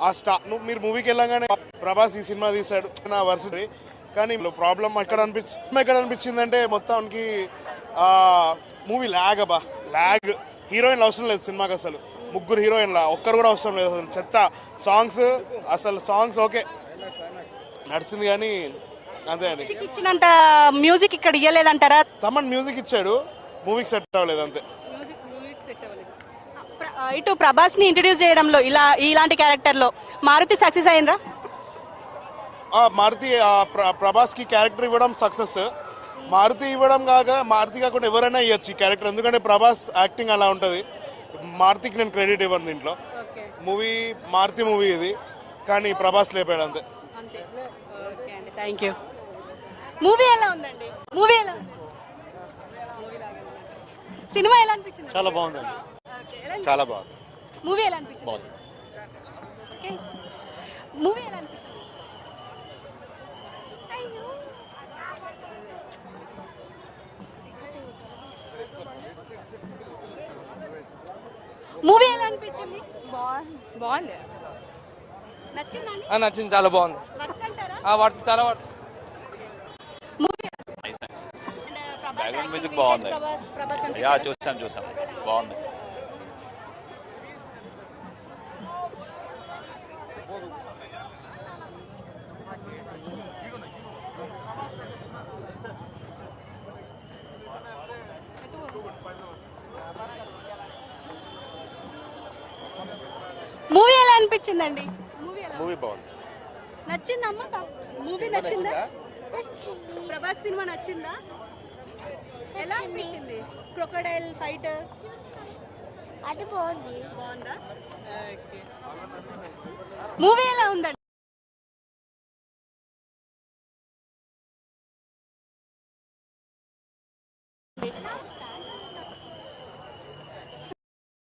ఆ మీరు మూవీకి వెళ్ళగానే ప్రభాస్ ఈ సినిమా తీశాడు నా వర్సిటీ, కానీ ప్రాబ్లం ఎక్కడ అనిపించిందంటే మొత్తానికి మూవీ ల్యాగ్ హీరోయిన్లు అవసరం లేదు సినిమాకి, అసలు ముగ్గురు హీరోయిన్ల ఒక్కరు కూడా అవసరం లేదు, అసలు చెత్త సాంగ్స్ ఓకే నడిచింది కానీ అంతే అండి. ఇచ్చినంత మ్యూజిక్ ఇక్కడ ఇవ్వలేదంటారా? తమన్ మ్యూజిక్ ఇచ్చాడు, మూవీకి సెట్ అవ్వలేదు అంతే. ఇటు ప్రభాస్ ని ఇంట్రడ్యూస్ చేయడంలో ఇలాంటి క్యారెక్టర్ లో మారుతి సక్సెస్ అయ్యిండ్రా? మారుతి ప్రభాస్ కి క్యారెక్టర్ ఇవ్వడం సక్సెస్. మారుతి కాకుండా ఎవరైనా ఇవ్వచ్చు ఈ క్యారెక్టర్, ఎందుకంటే ప్రభాస్ యాక్టింగ్ అలా ఉంటుంది. మారుతికి నేను క్రెడిట్ ఇవ్వను దీంట్లో. మారుతి మూవీ ఇది, కానీ ప్రభాస్ లేపాడు అంతే. Thank you. మూవీ ఎలా ఉందండి? సినిమా ఎలా అనిపించింది? చాలా బాగుందండి. చాలా బాగుంది. మూవీ ఎలా అనిపించింది? మూవీ ఎలా అనిపించింది? మూవీ ఎలా అనిపించింది? బాగుంది. నచ్చిందండి? నచ్చింది, చాలా బాగుంది. వాటి చాలా బ్యాక్గ్రౌండ్ మ్యూజిక్ బాగుంది. చూసాం బాగుంది. మూవీ ఎలా అనిపించిందండి? మూవీ బాగుంది. నచ్చిందమ్మా? మూవీ నచ్చిందా? ప్రభాస్ సినిమా నచ్చిందా? ఎలా అనిపించింది? క్రొకడైల్ ఫైట్ అది బాగుందా? మూవీ ఎలా ఉందండి?